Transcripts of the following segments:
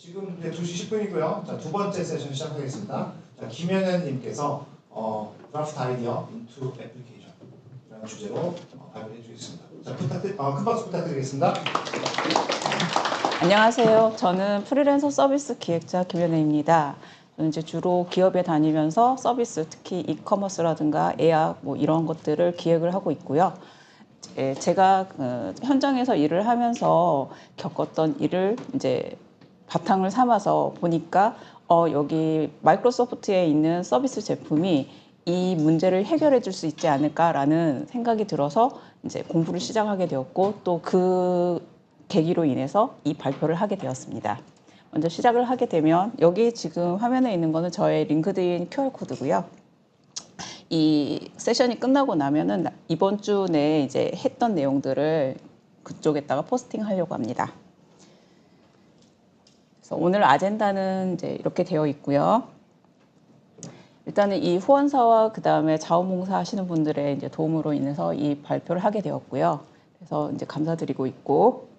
지금 이제 2시 10분이고요. 자, 두 번째 세션 시작하겠습니다. 자, 김현현님께서 드래프트 아이디어 into application이라는 주제로 발표해 주겠습니다. 자, 큰 박수 부탁드리겠습니다. 안녕하세요. 저는 프리랜서 서비스 기획자 김현혜입니다. 저는 이제 주로 기업에 다니면서 서비스, 특히 이커머스라든가 예약 뭐 이런 것들을 기획을 하고 있고요. 제가 현장에서 일을 하면서 겪었던 일을 이제 바탕을 삼아서 보니까 여기 마이크로소프트에 있는 서비스 제품이 이 문제를 해결해 줄 수 있지 않을까라는 생각이 들어서 이제 공부를 시작하게 되었고 또 그 계기로 인해서 이 발표를 하게 되었습니다. 먼저 시작을 하게 되면 여기 지금 화면에 있는 거는 저의 링크드인 QR코드고요. 이 세션이 끝나고 나면은 이번 주 내에 이제 했던 내용들을 그쪽에다가 포스팅하려고 합니다. 그래서 오늘 아젠다는 이제 이렇게 되어 있고요. 일단은 이 후원사와 그 다음에 자원봉사 하시는 분들의 이제 도움으로 인해서 이 발표를 하게 되었고요. 그래서 이제 감사드리고 있고.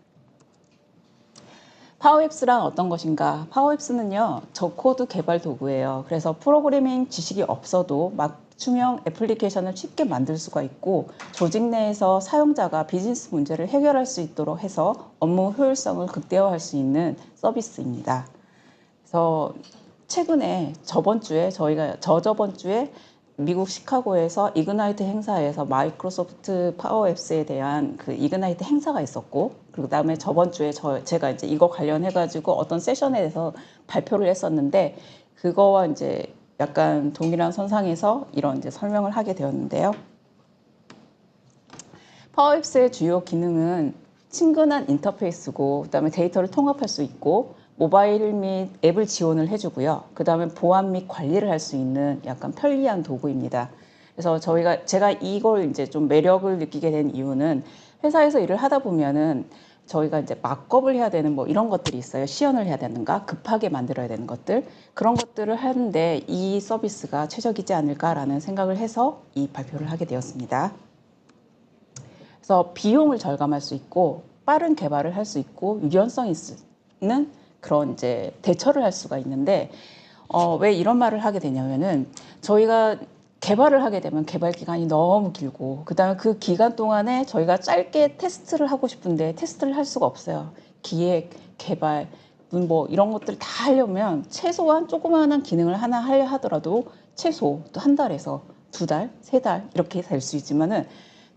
파워앱스란 어떤 것인가? 파워앱스는요, 저코드 개발 도구예요. 그래서 프로그래밍 지식이 없어도 맞춤형 애플리케이션을 쉽게 만들 수가 있고 조직 내에서 사용자가 비즈니스 문제를 해결할 수 있도록 해서 업무 효율성을 극대화할 수 있는 서비스입니다. 그래서 최근에 저번 주에 저저번 주에 미국 시카고에서 이그나이트 행사에서 마이크로소프트 파워앱스에 대한 그 이그나이트 행사가 있었고, 그 다음에 저번 주에 제가 이제 이거 관련해가지고 어떤 세션에서 발표를 했었는데, 그거와 이제 약간 동일한 선상에서 이런 이제 설명을 하게 되었는데요. 파워앱스의 주요 기능은 친근한 인터페이스고, 그 다음에 데이터를 통합할 수 있고, 모바일 및 앱을 지원을 해주고요. 그 다음에 보안 및 관리를 할 수 있는 약간 편리한 도구입니다. 그래서 제가 이걸 이제 좀 매력을 느끼게 된 이유는 회사에서 일을 하다 보면은 저희가 이제 막업을 해야 되는 뭐 이런 것들이 있어요. 시연을 해야 되는가, 급하게 만들어야 되는 것들, 그런 것들을 하는데 이 서비스가 최적이지 않을까라는 생각을 해서 이 발표를 하게 되었습니다. 그래서 비용을 절감할 수 있고 빠른 개발을 할 수 있고 유연성이 있는 그런 이제 대처를 할 수가 있는데 왜 이런 말을 하게 되냐면은 저희가 개발을 하게 되면 개발 기간이 너무 길고 그다음에 그 기간 동안에 저희가 짧게 테스트를 하고 싶은데 테스트를 할 수가 없어요. 기획, 개발, 뭐 이런 것들 다 하려면 최소한 조그마한 기능을 하나 하려 하더라도 최소 또 한 달에서 두 달, 세 달 이렇게 될 수 있지만은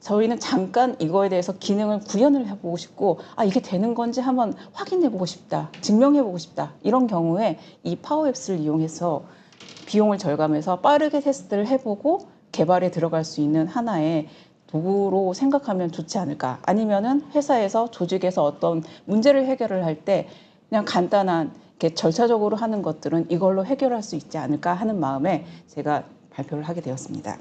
저희는 잠깐 이거에 대해서 기능을 구현을 해보고 싶고 이게 되는 건지 한번 확인해보고 싶다, 증명해보고 싶다 이런 경우에 이 파워앱스를 이용해서 비용을 절감해서 빠르게 테스트를 해보고 개발에 들어갈 수 있는 하나의 도구로 생각하면 좋지 않을까. 아니면은 회사에서 조직에서 어떤 문제를 해결을 할 때 그냥 간단한 이렇게 절차적으로 하는 것들은 이걸로 해결할 수 있지 않을까 하는 마음에 제가 발표를 하게 되었습니다.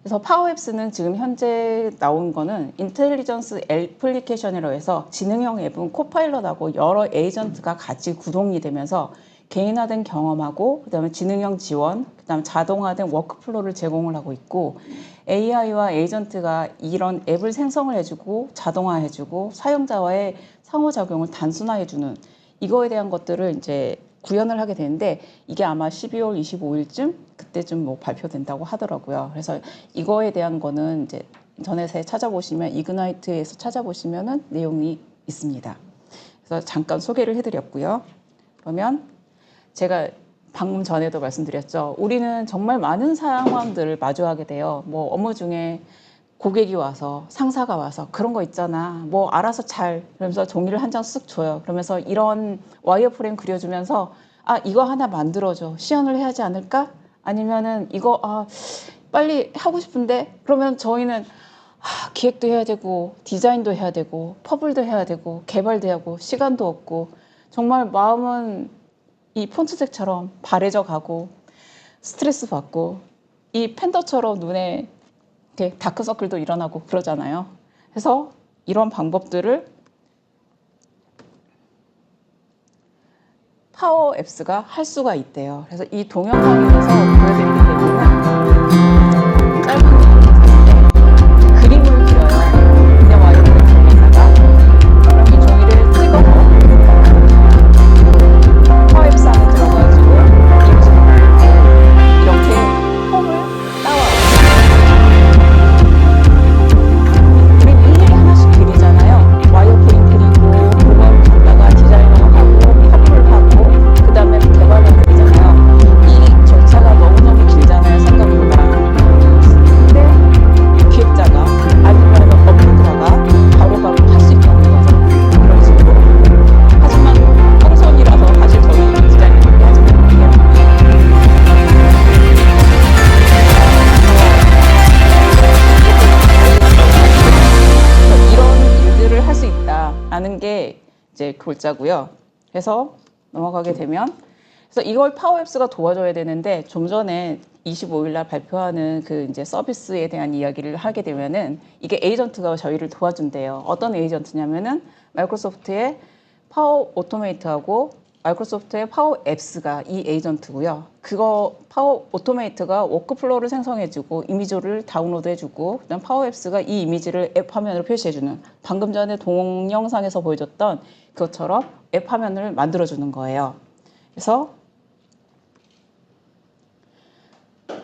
그래서 파워앱스는 지금 현재 나온 거는 인텔리전스 애플리케이션이라고 해서 지능형 앱은 코파일럿하고 여러 에이전트가 같이 구동이 되면서 개인화된 경험하고 그다음에 지능형 지원, 그다음에 자동화된 워크플로우를 제공을 하고 있고 AI와 에이전트가 이런 앱을 생성을 해주고 자동화해주고 사용자와의 상호작용을 단순화해주는 이거에 대한 것들을 이제 구현을 하게 되는데 이게 아마 12월 25일쯤 그때쯤 뭐 발표된다고 하더라고요. 그래서 이거에 대한 거는 이제 인터넷에 찾아보시면 이그나이트에서 찾아보시면은 내용이 있습니다. 그래서 잠깐 소개를 해드렸고요. 그러면 제가 방금 전에도 말씀드렸죠. 우리는 정말 많은 상황들을 마주하게 돼요. 뭐 업무 중에 고객이 와서 상사가 와서 그런 거 있잖아. 뭐 알아서 잘 그러면서 종이를 한 장 쓱 줘요. 그러면서 이런 와이어프레임 그려주면서 이거 하나 만들어줘. 시연을 해야 하지 않을까? 아니면은 이거 빨리 하고 싶은데 그러면 저희는 기획도 해야 되고 디자인도 해야 되고 퍼블도 해야 되고 개발도 하고 시간도 없고 정말 마음은 이 폰트색처럼 바래져 가고 스트레스 받고 이 팬더처럼 눈에 이렇게 다크서클도 일어나고 그러잖아요. 그래서 이런 방법들을 파워앱스가 할 수가 있대요. 그래서 이 동영상에서 보여드리게 되면은 짧은 영상인데 그림을 그려요. 그냥 와이어프레임에다가 그럼 이 종이를 찍어서 라는 게 이제 골자고요. 그래서 넘어가게 되면 그래서 이걸 파워앱스가 도와줘야 되는데 좀 전에 25일 날 발표하는 그 이제 서비스에 대한 이야기를 하게 되면은 이게 에이전트가 저희를 도와준대요. 어떤 에이전트냐면은 마이크로소프트의 파워 오토메이트하고 마이크로소프트의 파워 앱스가 이 에이전트고요. 그거 파워 오토메이트가 워크플로우를 생성해주고 이미지를 다운로드해주고 그다음 파워 앱스가 이 이미지를 앱 화면으로 표시해주는 방금 전에 동영상에서 보여줬던 그것처럼 앱 화면을 만들어주는 거예요. 그래서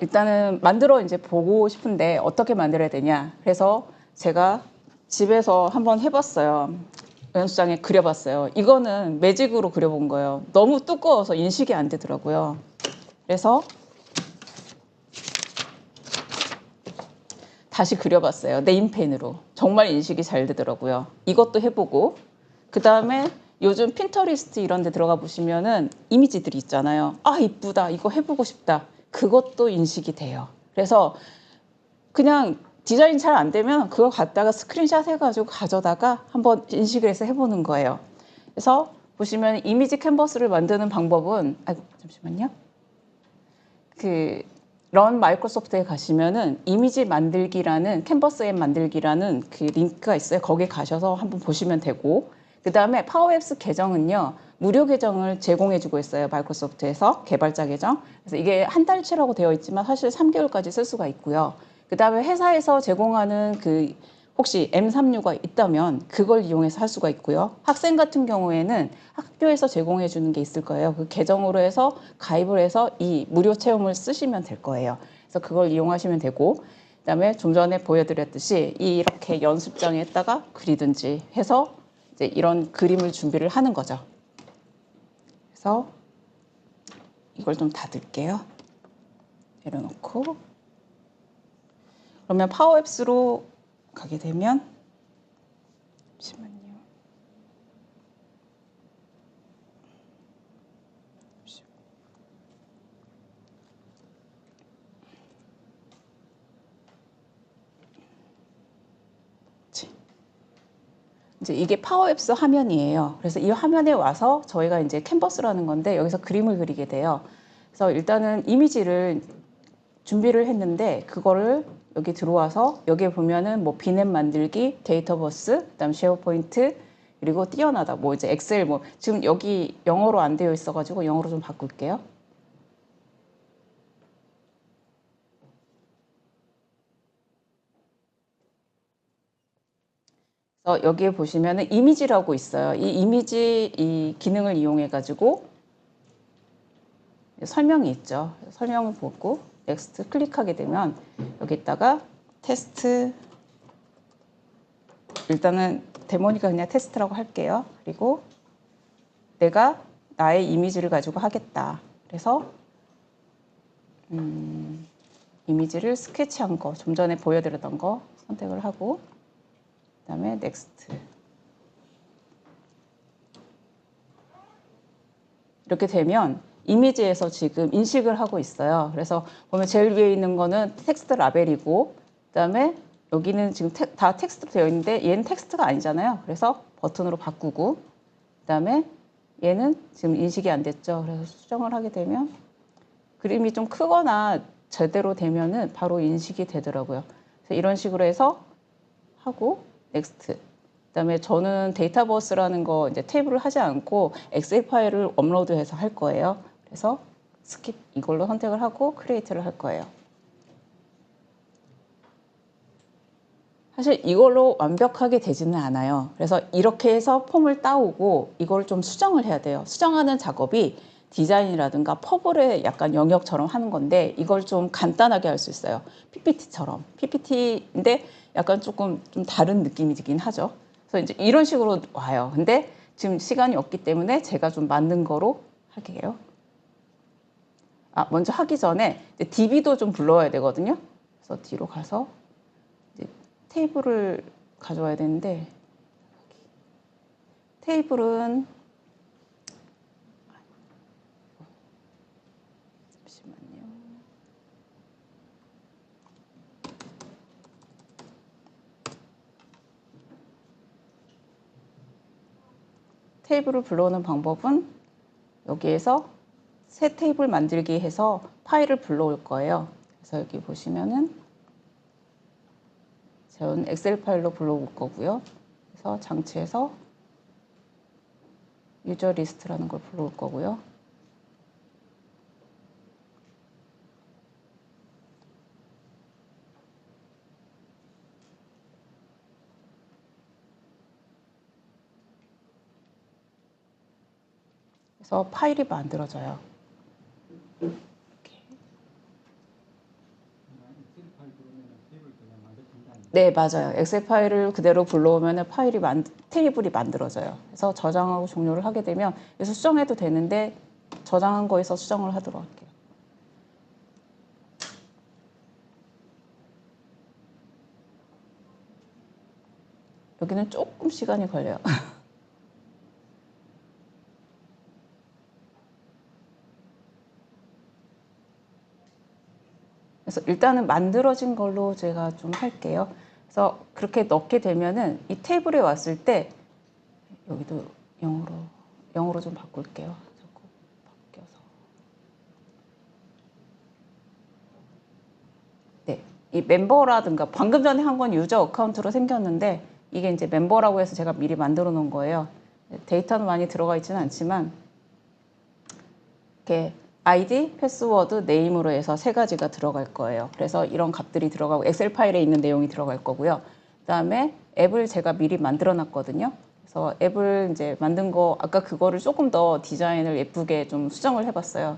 일단은 만들어 이제 보고 싶은데 어떻게 만들어야 되냐. 그래서 제가 집에서 한번 해봤어요. 연습장에 그려봤어요. 이거는 매직으로 그려본 거예요. 너무 두꺼워서 인식이 안 되더라고요. 그래서 다시 그려봤어요. 네임펜으로. 정말 인식이 잘 되더라고요. 이것도 해보고 그 다음에 요즘 핀터리스트 이런 데 들어가 보시면은 이미지들이 있잖아요. 아 이쁘다. 이거 해보고 싶다. 그것도 인식이 돼요. 그래서 그냥 디자인 잘 안 되면 그걸 갖다가 스크린샷 해가지고 가져다가 한번 인식을 해서 해보는 거예요. 그래서 보시면 이미지 캔버스를 만드는 방법은 잠시만요. 런 마이크로소프트에 가시면은 이미지 만들기라는 캔버스 앱 만들기라는 그 링크가 있어요. 거기 가셔서 한번 보시면 되고 그 다음에 파워앱스 계정은요. 무료 계정을 제공해주고 있어요. 마이크로소프트에서 개발자 계정. 그래서 이게 한 달치라고 되어 있지만 사실 3개월까지 쓸 수가 있고요. 그 다음에 회사에서 제공하는 그 혹시 M3U가 있다면 그걸 이용해서 할 수가 있고요. 학생 같은 경우에는 학교에서 제공해 주는 게 있을 거예요. 그 계정으로 해서 가입을 해서 이 무료 체험을 쓰시면 될 거예요. 그래서 그걸 이용하시면 되고 그다음에 좀 전에 보여드렸듯이 이렇게 연습장에다가 그리든지 해서 이제 이런 그림을 준비를 하는 거죠. 그래서 이걸 좀 닫을게요. 내려놓고 그러면 파워앱스로 가게 되면 잠시만요. 이제 이게 파워앱스 화면이에요. 그래서 이 화면에 와서 저희가 이제 캔버스라는 건데 여기서 그림을 그리게 돼요. 그래서 일단은 이미지를 준비를 했는데 그거를 여기 들어와서 여기에 보면은 뭐 비넷 만들기, 데이터버스, 그다음 쉐어포인트 그리고 뛰어나다 뭐 이제 엑셀 뭐 지금 여기 영어로 안 되어 있어가지고 영어로 좀 바꿀게요. 그래서 여기에 보시면은 이미지라고 있어요. 이 이미지 이 기능을 이용해 가지고 설명이 있죠. 설명을 보고 넥스트 클릭하게 되면 여기다가 테스트 일단은 데모니까 그냥 테스트라고 할게요. 그리고 내가 나의 이미지를 가지고 하겠다. 그래서 이미지를 스케치한 거, 좀 전에 보여드렸던 거 선택을 하고 그다음에 넥스트 이렇게 되면 이미지에서 지금 인식을 하고 있어요. 그래서 보면 제일 위에 있는 거는 텍스트 라벨이고 그다음에 여기는 지금 다 텍스트 되어 있는데 얘는 텍스트가 아니잖아요. 그래서 버튼으로 바꾸고 그다음에 얘는 지금 인식이 안 됐죠. 그래서 수정을 하게 되면 그림이 좀 크거나 제대로 되면은 바로 인식이 되더라고요. 그래서 이런 식으로 해서 하고 넥스트. 그다음에 저는 데이터버스라는 거 이제 테이블을 하지 않고 엑셀 파일을 업로드해서 할 거예요. 그래서 스킵 이걸로 선택을 하고 크리에이트를 할 거예요. 사실 이걸로 완벽하게 되지는 않아요. 그래서 이렇게 해서 폼을 따오고 이걸 좀 수정을 해야 돼요. 수정하는 작업이 디자인이라든가 퍼블의 약간 영역처럼 하는 건데 이걸 좀 간단하게 할 수 있어요. PPT처럼. PPT인데 약간 조금 좀 다른 느낌이 들긴 하죠. 그래서 이제 이런 식으로 와요. 근데 지금 시간이 없기 때문에 제가 좀 만든 거로 할게요. 먼저 하기 전에 DB도 좀 불러와야 되거든요. 그래서 뒤로 가서 테이블을 가져와야 되는데 테이블은 잠시만요. 테이블을 불러오는 방법은 여기에서 새 테이블 만들기 해서 파일을 불러올 거예요. 그래서 여기 보시면은 저는 엑셀 파일로 불러올 거고요. 그래서 장치에서 유저 리스트라는 걸 불러올 거고요. 그래서 파일이 만들어져요. 이렇게. 네, 맞아요. 엑셀 파일을 그대로 불러오면 테이블이 만들어져요. 그래서 저장하고 종료를 하게 되면 여기서 수정해도 되는데 저장한 거에서 수정을 하도록 할게요. 여기는 조금 시간이 걸려요. 그래서 일단은 만들어진 걸로 제가 좀 할게요. 그래서 그렇게 넣게 되면은 이 테이블에 왔을 때 여기도 영어로 좀 바꿀게요. 자꾸 바뀌어서. 네, 이 멤버라든가 방금 전에 한 건 유저 어카운트로 생겼는데 이게 이제 멤버라고 해서 제가 미리 만들어 놓은 거예요. 데이터는 많이 들어가 있지는 않지만 이렇게 아이디, 패스워드, 네임으로 해서 세 가지가 들어갈 거예요. 그래서 이런 값들이 들어가고 엑셀 파일에 있는 내용이 들어갈 거고요. 그다음에 앱을 제가 미리 만들어 놨거든요. 그래서 앱을 이제 만든 거 아까 그거를 조금 더 디자인을 예쁘게 좀 수정을 해봤어요.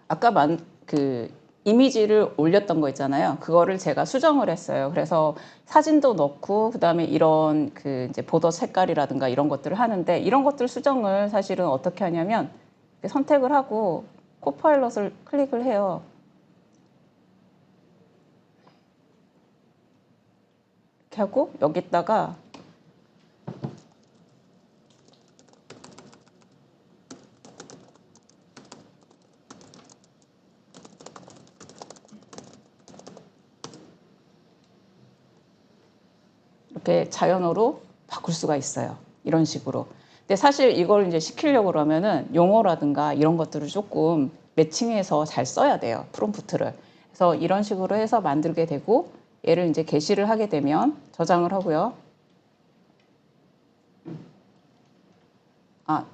아까 그 이미지를 올렸던 거 있잖아요. 그거를 제가 수정을 했어요. 그래서 사진도 넣고 그다음에 이런 그 이제 보더 색깔이라든가 이런 것들을 하는데 이런 것들 수정을 사실은 어떻게 하냐면 선택을 하고 코파일럿을 클릭을 해요. 이렇게 하고 여기다가 이렇게 자연어로 바꿀 수가 있어요. 이런 식으로. 근데 사실 이걸 이제 시키려고 그러면은 용어라든가 이런 것들을 조금 매칭해서 잘 써야 돼요. 프롬프트를. 그래서 이런 식으로 해서 만들게 되고 얘를 이제 게시를 하게 되면 저장을 하고요.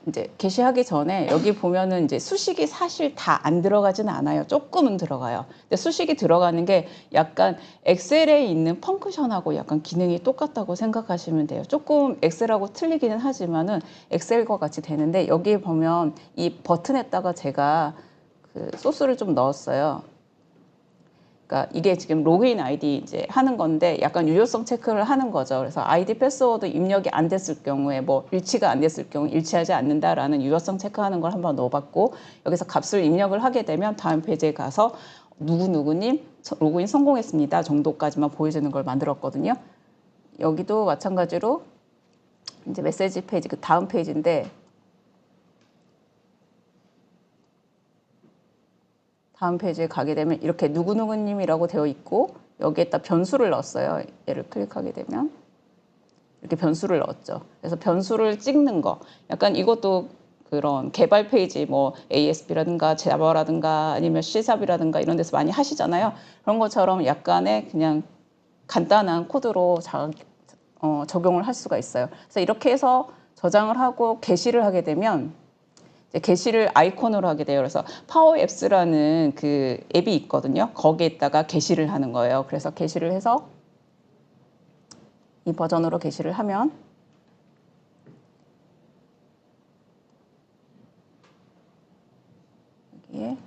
이제 게시하기 전에 여기 보면은 이제 수식이 사실 다 안 들어가지는 않아요. 조금은 들어가요. 근데 수식이 들어가는 게 약간 엑셀에 있는 펑크션하고 약간 기능이 똑같다고 생각하시면 돼요. 조금 엑셀하고 틀리기는 하지만은 엑셀과 같이 되는데 여기 보면 이 버튼에다가 제가 그 소스를 좀 넣었어요. 그러니까 이게 지금 로그인 아이디 이제 하는 건데 약간 유효성 체크를 하는 거죠. 그래서 아이디 패스워드 입력이 안 됐을 경우에 뭐 일치가 안 됐을 경우 일치하지 않는다라는 유효성 체크하는 걸 한번 넣어봤고 여기서 값을 입력을 하게 되면 다음 페이지에 가서 누구누구님 로그인 성공했습니다 정도까지만 보여주는 걸 만들었거든요. 여기도 마찬가지로 이제 메시지 페이지 그 다음 페이지인데 다음 페이지에 가게 되면 이렇게 누구누구님이라고 되어 있고 여기에다 변수를 넣었어요. 얘를 클릭하게 되면 이렇게 변수를 넣었죠. 그래서 변수를 찍는 거 약간 이것도 그런 개발 페이지 뭐 ASP라든가 자바라든가 아니면 C샵이라든가 이런 데서 많이 하시잖아요. 그런 것처럼 약간의 그냥 간단한 코드로 적용을 할 수가 있어요. 그래서 이렇게 해서 저장을 하고 게시를 하게 되면 게시를 아이콘으로 하게 돼요. 그래서 파워 앱스라는 그 앱이 있거든요. 거기에다가 게시를 하는 거예요. 그래서 게시를 해서 이 버전으로 게시를 하면 여기에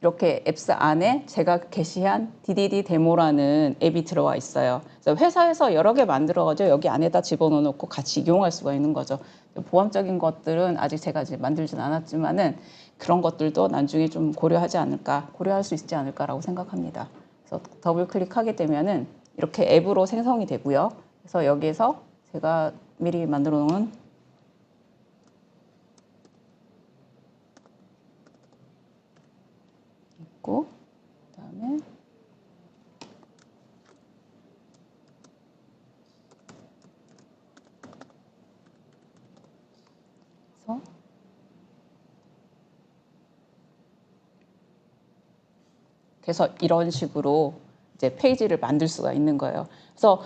이렇게 앱스 안에 제가 게시한 DDD 데모라는 앱이 들어와 있어요. 그래서 회사에서 여러 개 만들어가지고 여기 안에다 집어넣어놓고 같이 이용할 수가 있는 거죠. 보안적인 것들은 아직 제가 이제 만들진 않았지만은 그런 것들도 나중에 좀 고려할 수 있지 않을까라고 생각합니다. 그래서 더블 클릭하게 되면은 이렇게 앱으로 생성이 되고요. 그래서 여기에서 제가 미리 만들어 놓은 있고, 그다음에 그래서 이런 식으로 이제 페이지를 만들 수가 있는 거예요. 그래서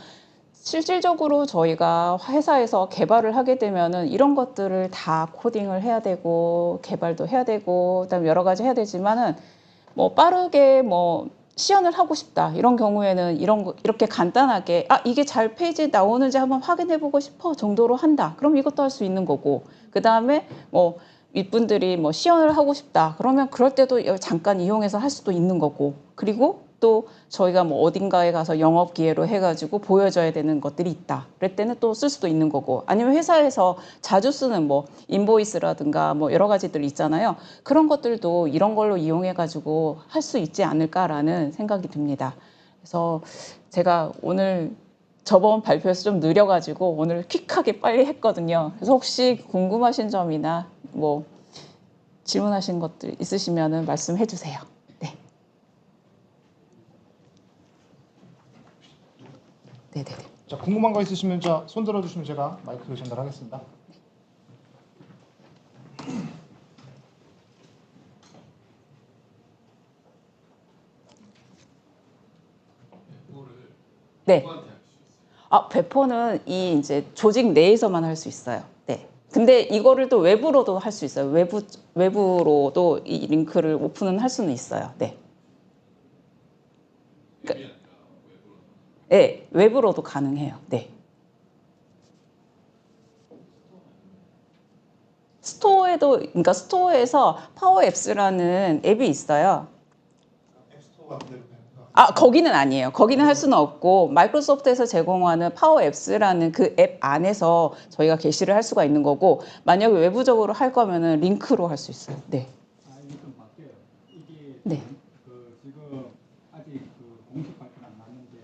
실질적으로 저희가 회사에서 개발을 하게 되면은 이런 것들을 다 코딩을 해야 되고 개발도 해야 되고 그다음에 여러 가지 해야 되지만은 뭐 빠르게 뭐 시연을 하고 싶다 이런 경우에는 이렇게 간단하게 이게 잘 페이지에 나오는지 한번 확인해 보고 싶어 정도로 한다. 그럼 이것도 할 수 있는 거고 그다음에 뭐 윗분들이 뭐 시연을 하고 싶다. 그러면 그럴 때도 잠깐 이용해서 할 수도 있는 거고 그리고 또 저희가 뭐 어딘가에 가서 영업 기회로 해가지고 보여줘야 되는 것들이 있다. 그럴 때는 또 쓸 수도 있는 거고 아니면 회사에서 자주 쓰는 뭐 인보이스라든가 뭐 여러 가지들 있잖아요. 그런 것들도 이런 걸로 이용해가지고 할 수 있지 않을까라는 생각이 듭니다. 그래서 제가 오늘 저번 발표에서 좀 느려가지고 오늘 퀵하게 빨리 했거든요. 그래서 혹시 궁금하신 점이나 뭐 질문하신 것들 있으시면 말씀해 주세요. 네. 네네네. 자, 궁금한 거 있으시면 손 들어주시면 제가 마이크 전달하겠습니다. 네. 배포는 이 이제 조직 내에서만 할 수 있어요. 네. 근데 이거를 또 외부로도 할 수 있어요. 외부로도 이 링크를 오픈은 할 수는 있어요. 네. 네, 외부로도 가능해요. 네. 그러니까 스토어에서 파워 앱스라는 앱이 있어요. 앱스토어 같은 데로 거기는 아니에요. 거기는 할 수는 없고 마이크로소프트에서 제공하는 파워 앱스라는 그 앱 안에서 저희가 게시를 할 수가 있는 거고 만약에 외부적으로 할 거면은 링크로 할 수 있어요. 네. 이게 좀 바뀌어요. 이게 네. 지금 아직 공식 발표는 안 났는데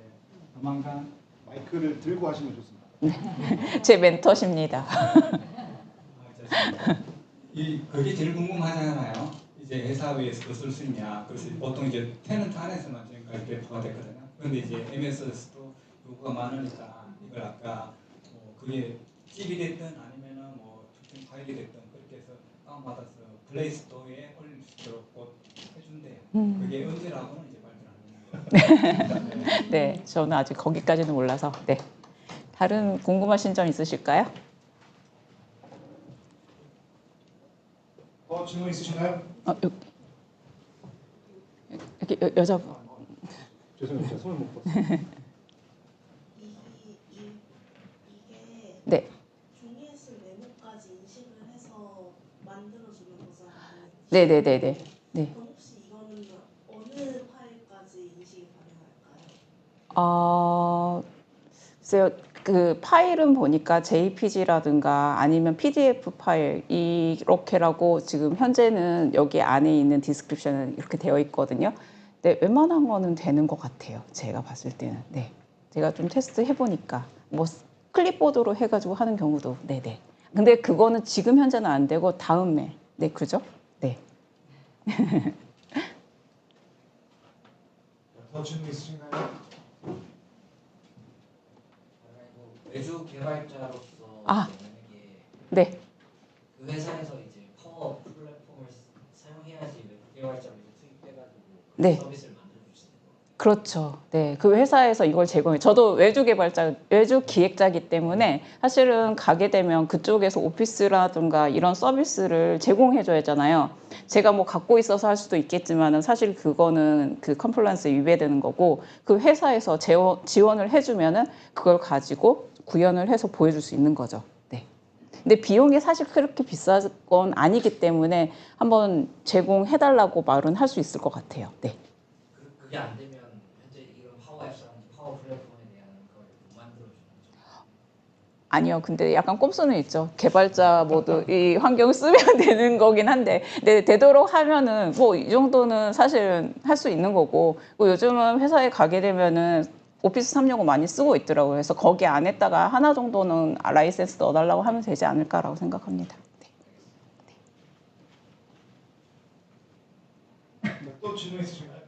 조만간 마이크를 들고 하시면 좋습니다. 제 멘토십니다. 그게 제일 궁금하잖아요. 이제 회사 위에서 쓸 수 있냐. 그래서 보통 이제 테넌트 안에서만 지금까지 배포가 됐거든요. 그런데 이제 MS에서도 요구가 많으니까 이걸 아까 뭐 그게 찝이 됐든 아니면은 뭐 특정 파일이 됐든 그렇게 해서 다운받아서 플레이스토어에 올릴 수 있도록 곧 해준대요. 그게 언제라고는 이제 발표를 안 했는 거예요. 네, 저는 아직 거기까지는 몰라서. 네. 다른 궁금하신 점 있으실까요? 질문 있으신가요? 여기 여자. 죄송해요, 제가 손을 못 봤어요. 이게 네. 종이에 쓴 메모까지 인식을 해서 만들어주는 거잖아요. 네네네네. 네. 그럼 혹시 이거는 어느 파일까지 인식이 가능할까요? 글쎄요. 그 파일은 보니까 JPG라든가 아니면 PDF 파일 이렇게라고 지금 현재는 여기 안에 있는 디스크립션은 이렇게 되어 있거든요. 네, 웬만한 거는 되는 것 같아요. 제가 봤을 때는. 네. 제가 좀 테스트 해보니까 뭐 클립보드로 해가지고 하는 경우도 네네. 근데 그거는 지금 현재는 안 되고 다음에 네 그죠? 네. 더 질문 있으신가요? 외주 개발자로서 아. 만약에 네. 그 회사에서 이제 파워 플랫폼을 사용해야지 외주 개발자로 이제 투입해가지고 네. 서비스를 만들어 주시는 거예요. 그렇죠. 네, 그 회사에서 이걸 제공해. 저도 외주 기획자이기 때문에 사실은 가게 되면 그쪽에서 오피스라든가 이런 서비스를 제공해줘야 하잖아요. 제가 뭐 갖고 있어서 할 수도 있겠지만은 사실 그거는 그 컴플라이언스에 위배되는 거고 그 회사에서 지원을 해주면은 그걸 가지고 구현을 해서 보여줄 수 있는 거죠. 네. 근데 비용이 사실 그렇게 비싼 건 아니기 때문에 한번 제공해달라고 말은 할 수 있을 것 같아요. 네. 그게 안 되면 현재 이런 파워 앱이라든지 파워 플랫폼에 대한 걸 못 만들어주는 거죠. 아니요. 근데 약간 꼼수는 있죠. 개발자 모두 이 환경을 쓰면 되는 거긴 한데, 네, 되도록 하면은 뭐 이 정도는 사실은 할 수 있는 거고, 뭐 요즘은 회사에 가게 되면은 오피스 365 많이 쓰고 있더라고요. 그래서 거기 안에다가 하나 정도는 라이센스 넣어달라고 하면 되지 않을까라고 생각합니다. 또 질문 있으신가요?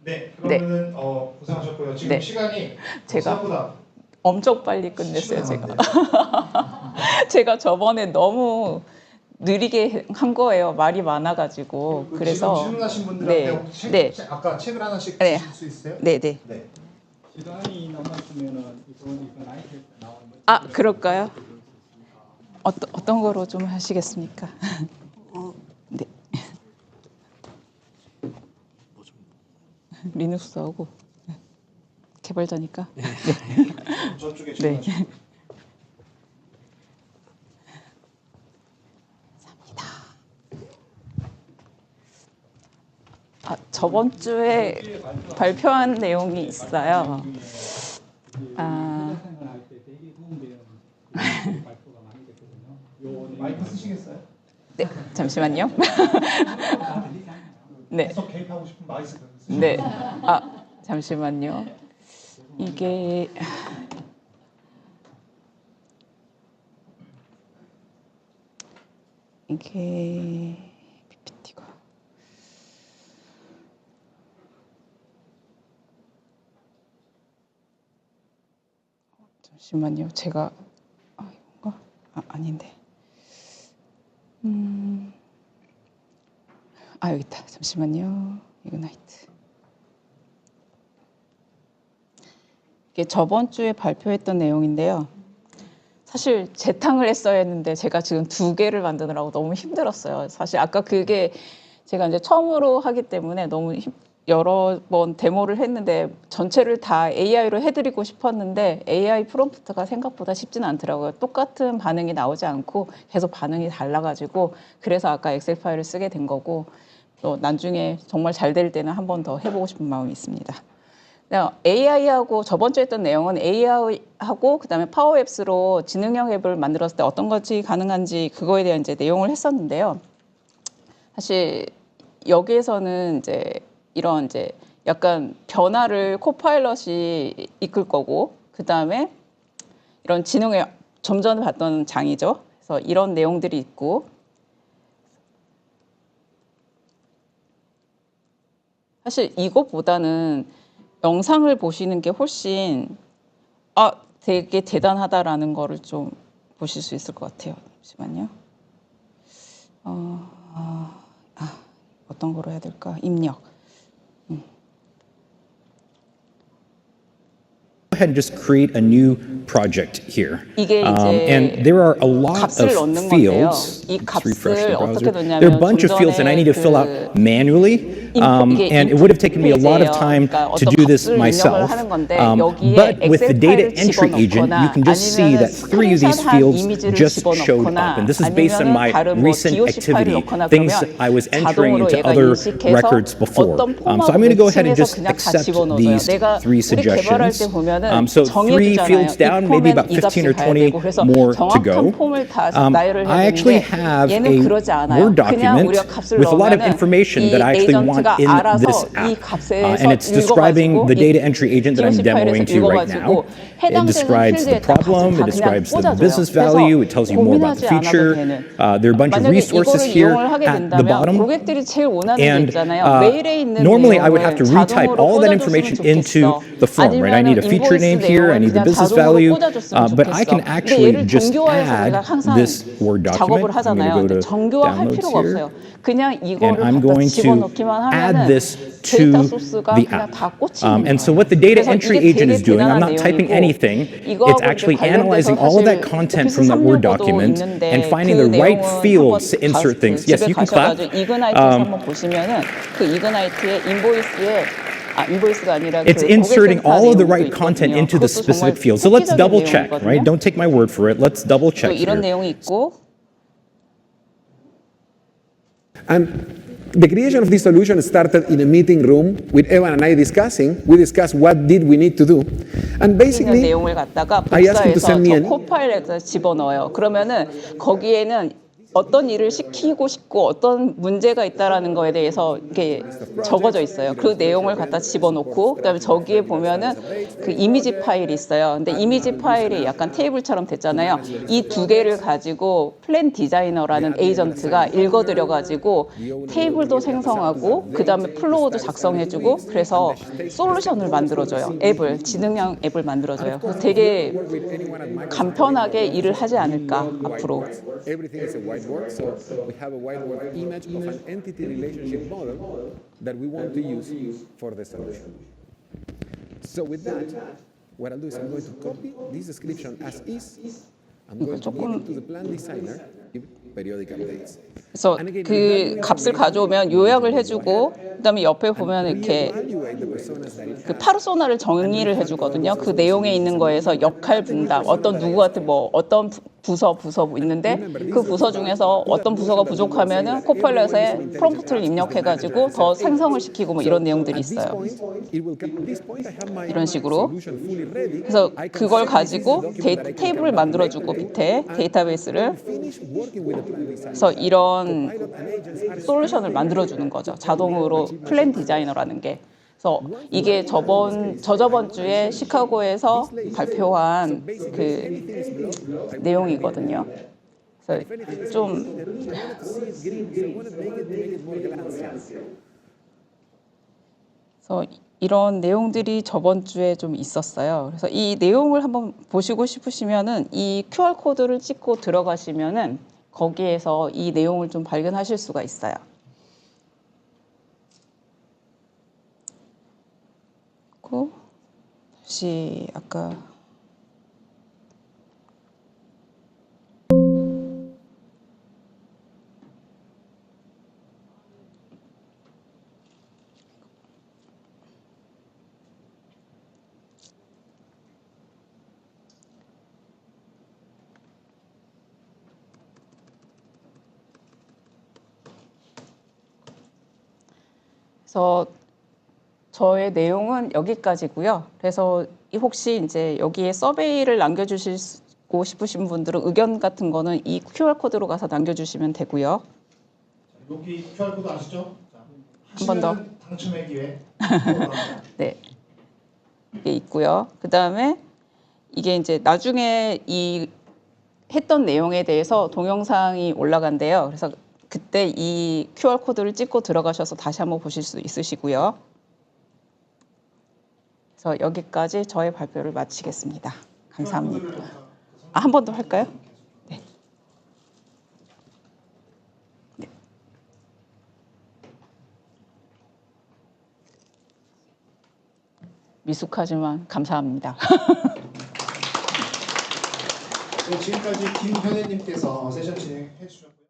네, 그러면은 고생하셨고요. 지금 네. 시간이 제가 생각보다 엄청 빨리 끝냈어요, 10분 제가. 남았네요. 제가 저번에 너무 느리게 한 거예요. 말이 많아가지고. 그래서 지금 질문하신 분들한테 네, 혹시 네. 아까 책을 하나씩 네. 주실 수 있어요? 네네. 네. 시간이 남았으면은 이건 아이템 나오는 거. 아, 그럴까요? 어떤 거로 좀 하시겠습니까? 네. 리눅스하고 개발자니까. 저쪽에 네. 질문하시고. 아, 저번 주에 발표한 내용이 있어요. 아, 생활할 때 되게 도움되는 발표가 많이 됐거든요. 마이크 쓰시겠어요? 네, 잠시만요. 네, 계속 개입하고 싶은 마이크 쓰시겠어요? 네. 아, 잠시만요. 이게 PPT가 잠시만요. 제가 이건가? 아닌데. 여기 있다. 잠시만요. 이그나이트. 이게 저번 주에 발표했던 내용인데요. 사실 재탕을 했어야 했는데 제가 지금 2개를 만드느라고 너무 힘들었어요. 사실 아까 그게 제가 이제 처음으로 하기 때문에 너무 여러 번 데모를 했는데 전체를 다 AI로 해드리고 싶었는데 AI 프롬프트가 생각보다 쉽지는 않더라고요. 똑같은 반응이 나오지 않고 계속 반응이 달라가지고 그래서 아까 엑셀 파일을 쓰게 된 거고 또 나중에 정말 잘 될 때는 한 번 더 해보고 싶은 마음이 있습니다. AI하고 저번 주에 했던 내용은 AI하고 그다음에 파워 앱스로 지능형 앱을 만들었을 때 어떤 것이 가능한지 그거에 대한 이제 내용을 했었는데요. 사실 여기에서는 이제 이런 이제 약간 변화를 코파일럿이 이끌 거고 그다음에 이런 지능의 좀 전에 봤던 장이죠. 그래서 이런 내용들이 있고 사실 이것보다는 영상을 보시는 게 훨씬 되게 대단하다라는 거를 좀 보실 수 있을 것 같아요. 잠시만요. 어떤 거로 해야 될까? 입력. Go ahead and just create a new project here. 이게 이제 And there are a lot 값을 of 넣는 건데요. fields. 이 Let's refresh 값을 the 어떻게 browser. 넣냐면 There are a bunch of 좀 fields that I need to 전에 fill out manually. 이게 And it would have taken me a lot of 인풋 time 페이지예요. to 그러니까 do this 어떤 값을 myself. 입력을 하는 건데 여기에 But with the 엑셀 data 파일을 entry agent, you can just see 집어넣거나 that 3 of these 아니면은 fields 이미지를 just showed 집어넣거나 up. And this is based on my 아니면은 다른 뭐 recent DOC 파일을 activity, 넣거나 things 그러면 I was entering 자동으로 into 얘가 other 인식해서 records before. 어떤 So I'm going to go ahead and 폼하고 just 그냥 다 accept 집어넣어요. these 내가 3 우리 개발할 때 suggestions. 보면은 So 3 fields 정해주잖아요. down, 이 maybe 폼엔 about 이 값이 15 or 가야 20 되고 그래서 more to go. 정확한 폼을 다 나열을 해야 I actually 되는데 have 얘는 a 그러지 않아요. Word 그냥 document 우리가 값을 with a lot of 넣으면은 information 이 that I actually want 에이전트가 in 알아서 this 이 app. 값에서 And it's describing 읽어가지고 the 이 data entry agent that I'm DOC 파일에서 demoing to you right now. 읽어가지고 It 해당되는 describes the 필드에 딱 problem, 값을 it 다 그냥 describes the 꽂아줘요. business 그래서 value, it tells you more about 고민하지 the 않아도 feature. 되는. There are a bunch of 만약에 resources 이거를 here 이용을 하게 at the 된다면 bottom. 고객들이 제일 원하는 게 And 있잖아요. 메일에 있는 normally I would have 내용을 to retype 자동으로 all that 꽂아줬으면 information 좋겠어. into the form, right? I need a feature 아니면은 name here, I 인보이스 need the 내용을 business 그냥 자동으로 value, 꽂아줬으면 but I 좋겠어. can 근데 actually 얘를 just 정교화해서 add 내가 항상 this Word 작업을 document. I'm going 하잖아요. to go 근데 to 정교화할 downloads 필요가 here. 없어요. 그냥 And 이거를 I'm 갖다 going to 집어넣기만 add 하면은 this 데이터 to 소스가 the 그냥 app. 다 꽂히는 And so 거예요. what the data 그래서 entry 이게 agent 되게 is doing, I'm 대단한 not typing 내용이고 anything, 이거하고 it's 이제 actually 관련돼서 analyzing all of that 사실 content 오피스 from that Word 365도 document 있는데 and finding 그 the right 내용은 fields to 한번 insert things. Yes, 집에 you can clap. 가셔가지고 이그나이트에서 한번 보시면은 그 이그나이트의 인보이스에 인보이스가 아니라 It's 그 inserting 고객센터 all of the 내용도 right content 있거든요. into the 그것도 specific 정말 field. So let's 획기적인 double check, 내용이거든요. right? Don't take my word for it. Let's double 또 check 이런 here. 내용이 있고 And the creation of this solution started in a meeting room with Evan and I discussing. We discussed what did we need to do. And 있는 basically, 내용을 갖다가 I asked him to 복사해서 send me 저 an- 코파일럿에 집어넣어요. 그러면은 거기에는 어떤 일을 시키고 싶고 어떤 문제가 있다라는 거에 대해서 이렇게 적어져 있어요. 그 내용을 갖다 집어넣고 그다음에 저기에 보면은 그 이미지 파일이 있어요. 근데 이미지 파일이 약간 테이블처럼 됐잖아요. 이 두 개를 가지고 플랜 디자이너라는 에이전트가 읽어들여 가지고 테이블도 생성하고 그다음에 플로우도 작성해주고 그래서 솔루션을 만들어줘요. 앱을 지능형 앱을 만들어줘요. 그래서 되게 간편하게 일을 하지 않을까 앞으로. everything is a whiteboard. So we have a whiteboard image of an entity relationship model that we want to use for the solution. So with that, what I'll do is I'm going to copy this description as is. I'm going to give it to the plan designer, give periodic updates. 그래서 그 값을 가져오면 요약을 해주고 그다음에 옆에 보면 이렇게 Evaluate the personas that it 그 파르소나를 정리를 해주거든요. 그 내용에 있는 거에서 역할 분담, 어떤 누구한테 뭐 어떤 부서 뭐 있는데 그 부서 중에서 어떤 부서가 부족하면은 코파일럿에 프롬프트를 입력해가지고 더 생성을 시키고 뭐 이런 내용들이 있어요. 이런 식으로. 그래서 그걸 가지고 테이블을 만들어주고 밑에 데이터베이스를 그래서 이런 솔루션을 만들어주는 거죠. 자동으로 플랜 디자이너라는 게. 그래서 이게 저저번 주에 시카고에서 발표한 그 내용이거든요. 그래서 좀 그래서 이런 내용들이 저번 주에 좀 있었어요. 그래서 이 내용을 한번 보시고 싶으시면은 이 QR 코드를 찍고 들어가시면은 거기에서 이 내용을 좀 발견하실 수가 있어요. 그리고 다시 아까 그래서 저의 내용은 여기까지고요. 그래서 혹시 이제 여기에 서베이를 남겨주시고 싶으신 분들은 의견 같은 거는 이 QR 코드로 가서 남겨주시면 되고요. 여기 QR 코드 아시죠? 한번 더. 하시면은 당첨의 기회. 네, 이게 있고요. 그 다음에 이게 이제 나중에 이 했던 내용에 대해서 동영상이 올라간대요. 그래서 그때 이 QR 코드를 찍고 들어가셔서 다시 한번 보실 수 있으시고요. 그래서 여기까지 저의 발표를 마치겠습니다. 감사합니다. 한 번 더 할까요? 네. 네. 미숙하지만 감사합니다. 네, 지금까지 김현애님께서 세션 진행해 주셨고요.